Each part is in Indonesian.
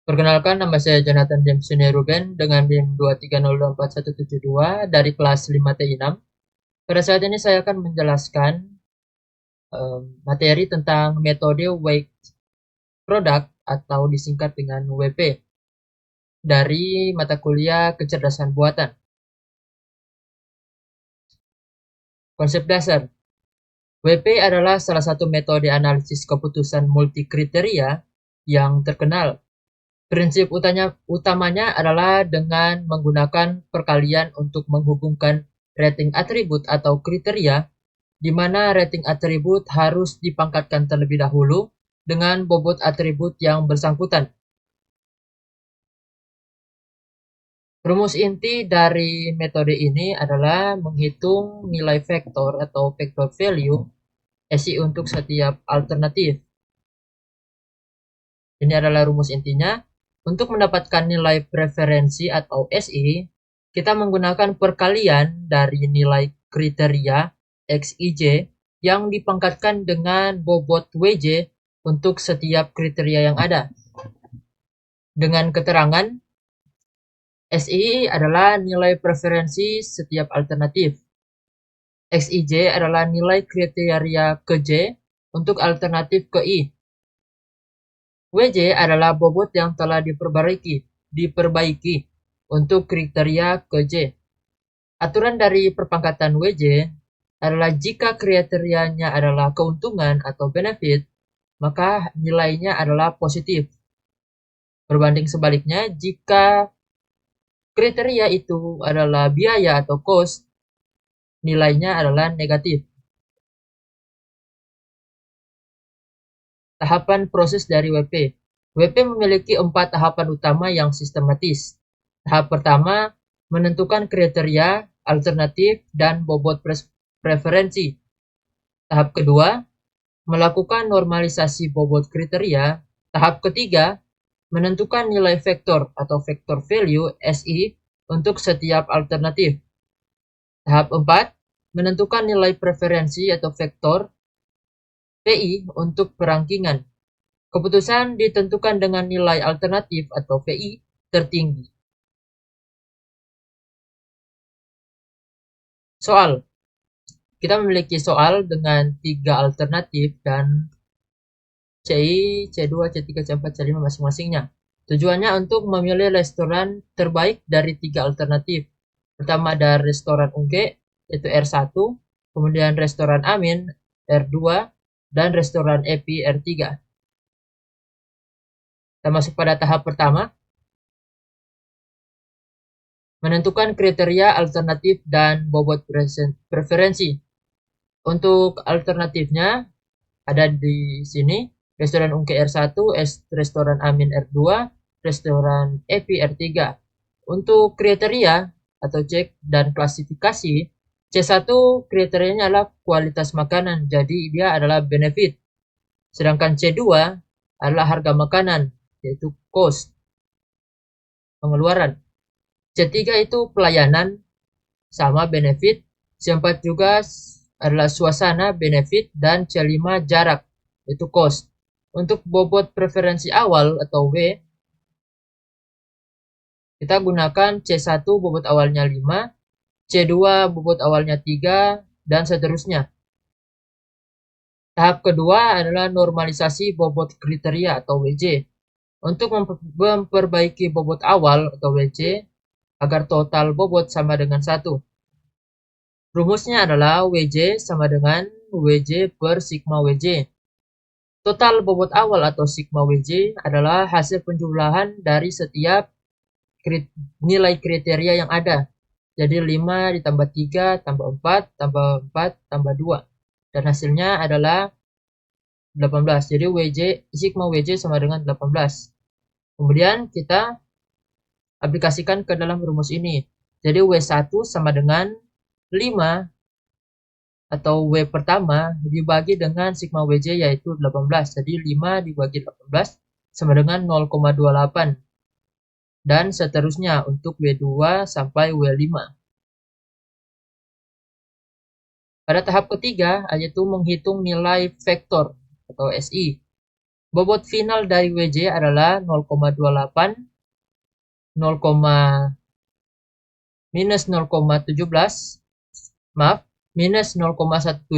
Perkenalkan, nama saya Jonathan James Ruben dengan NIM 230247172 dari kelas 5T6. Pada saat ini saya akan menjelaskan materi tentang metode weight product atau disingkat dengan WP dari mata kuliah kecerdasan buatan. Konsep dasar. WP adalah salah satu metode analisis keputusan multikriteria yang terkenal. Prinsip utamanya adalah dengan menggunakan perkalian untuk menghubungkan rating atribut atau kriteria, di mana rating atribut harus dipangkatkan terlebih dahulu dengan bobot atribut yang bersangkutan. Rumus inti dari metode ini adalah menghitung nilai vektor atau vector value SI untuk setiap alternatif. Ini adalah rumus intinya. Untuk mendapatkan nilai preferensi atau SI, kita menggunakan perkalian dari nilai kriteria XIJ yang dipangkatkan dengan bobot WJ untuk setiap kriteria yang ada. Dengan keterangan, SI adalah nilai preferensi setiap alternatif. XIJ adalah nilai kriteria ke J untuk alternatif ke I. WJ adalah bobot yang telah diperbaiki untuk kriteria ke J. Aturan dari perpangkatan WJ adalah jika kriterianya adalah keuntungan atau benefit, maka nilainya adalah positif. Berbanding sebaliknya, jika kriteria itu adalah biaya atau cost, nilainya adalah negatif. Tahapan proses dari WP. WP memiliki 4 tahapan utama yang sistematis. Tahap pertama, menentukan kriteria, alternatif, dan bobot preferensi. Tahap kedua, melakukan normalisasi bobot kriteria. Tahap ketiga, menentukan nilai vektor atau vector value SI untuk setiap alternatif. Tahap 4, menentukan nilai preferensi atau vektor VI untuk perangkingan. Keputusan ditentukan dengan nilai alternatif atau VI tertinggi. Soal. Kita memiliki soal dengan 3 alternatif dan CI, C2, C3, C4, C5 masing-masingnya. Tujuannya untuk memilih restoran terbaik dari 3 alternatif. Pertama ada restoran Ungke, yaitu R1, kemudian restoran Amin, R2, dan restoran Epi, R3. Kita masuk pada tahap pertama. Menentukan kriteria alternatif dan bobot preferensi. Untuk alternatifnya ada di sini. Restoran Ungke R1, restoran Amin R2, restoran Epi R3. Untuk kriteria atau cek dan klasifikasi, C1 kriterianya adalah kualitas makanan, jadi dia adalah benefit. Sedangkan C2 adalah harga makanan, yaitu cost, pengeluaran. C3 itu pelayanan, sama benefit. C4 juga adalah suasana, benefit. Dan C5 jarak, yaitu cost. Untuk bobot preferensi awal atau W, kita gunakan C1 bobot awalnya 5, C2 bobot awalnya 3, dan seterusnya. Tahap kedua adalah normalisasi bobot kriteria atau WJ. Untuk memperbaiki bobot awal atau WJ agar total bobot sama dengan 1. Rumusnya adalah WJ sama dengan WJ per sigma WJ. Total bobot awal atau sigma WJ adalah hasil penjumlahan dari setiap nilai kriteria yang ada. Jadi 5 ditambah 3 tambah 4 tambah 4 tambah 2. Dan hasilnya adalah 18. Jadi sigma WJ sama dengan 18. Kemudian kita aplikasikan ke dalam rumus ini. Jadi W1 sama dengan 5 atau W pertama dibagi dengan sigma WJ yaitu 18. Jadi 5 dibagi 18 sama dengan 0,28. Dan seterusnya untuk W2 sampai W5. Pada tahap ketiga, yaitu menghitung nilai vektor atau SI. Bobot final dari WJ adalah 0,28, minus 0,17, maaf, minus 0,17,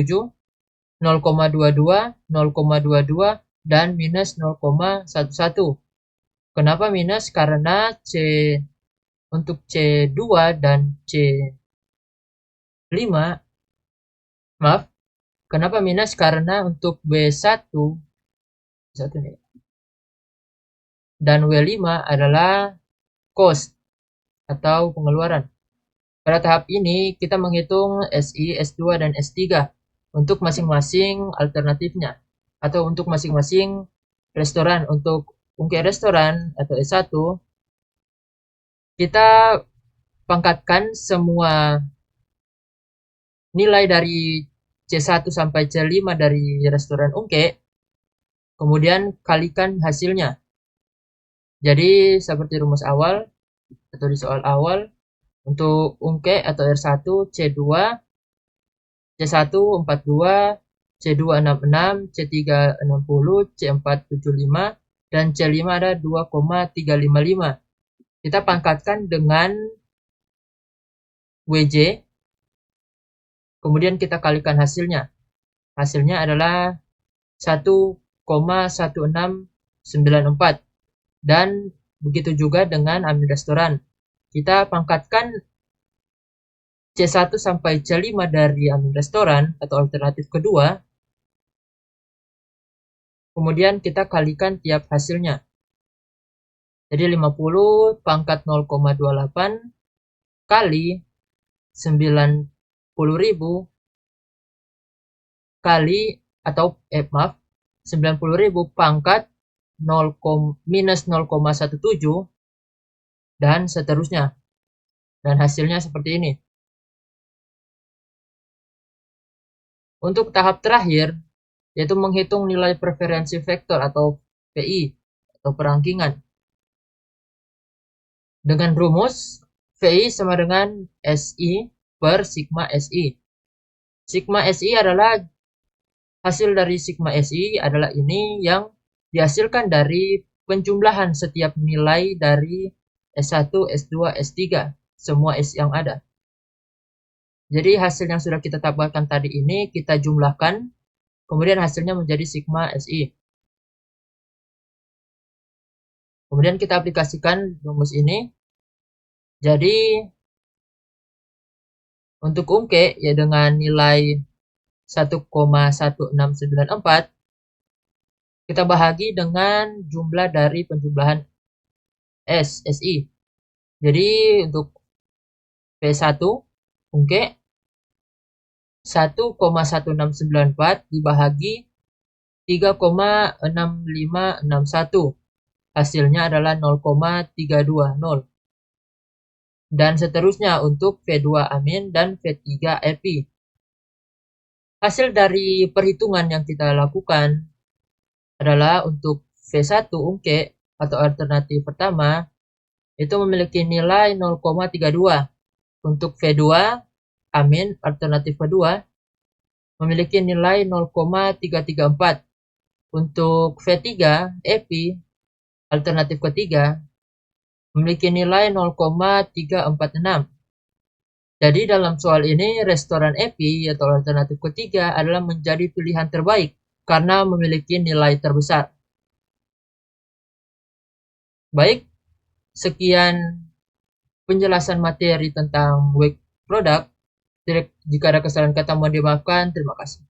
0,22, 0,22, dan minus 0,11. Kenapa minus? Karena untuk C2 dan C5, maaf, kenapa minus? Karena untuk W1 dan W5 adalah cost atau pengeluaran. Pada tahap ini, kita menghitung SI, S2, dan S3 untuk masing-masing alternatifnya, atau untuk masing-masing restoran. Untuk ungkit restoran atau S1, kita pangkatkan semua nilai dari C1 sampai C5 dari restoran ungkit, kemudian kalikan hasilnya. Jadi, seperti rumus awal, atau di soal awal, untuk ungkit atau R1, C2, C1 42, C2 66, C3 60, C4 75, dan C5 ada 2,355. Kita pangkatkan dengan WJ, kemudian kita kalikan hasilnya. Hasilnya adalah 1,1694. Dan begitu juga dengan amin restoran. Kita pangkatkan C1 sampai C5 dari amin restoran atau alternatif kedua. Kemudian kita kalikan tiap hasilnya. Jadi 50 pangkat 0,28 kali 90.000 kali atau maaf 90.000 pangkat minus 0,17 dan seterusnya. Dan hasilnya seperti ini. Untuk tahap terakhir, yaitu menghitung nilai preferensi vektor atau PI atau perangkingan. Dengan rumus VI sama dengan SI per sigma SI. Sigma SI adalah hasil dari sigma SI adalah ini yang dihasilkan dari penjumlahan setiap nilai dari S1, S2, S3, semua S yang ada. Jadi hasil yang sudah kita tambahkan tadi ini kita jumlahkan, kemudian hasilnya menjadi sigma SI. Kemudian kita aplikasikan rumus ini. Jadi untuk ungkit ya dengan nilai 1,1694 kita bahagi dengan jumlah dari penjumlahan SI. Jadi untuk P1 ungkit 1,1694 dibahagi 3,6561. Hasilnya adalah 0,320. Dan seterusnya untuk V2 amin dan V3 epi. Hasil dari perhitungan yang kita lakukan adalah untuk V1 ungkit atau alternatif pertama itu memiliki nilai 0,32. Untuk V2 amin alternatif kedua memiliki nilai 0,334. Untuk V3 epi alternatif ketiga memiliki nilai 0,346. Jadi dalam soal ini restoran epi atau alternatif ketiga adalah menjadi pilihan terbaik karena memiliki nilai terbesar. Baik, sekian penjelasan materi tentang weak product. Jika ada kesalahan kata mohon dimaafkan. Terima kasih.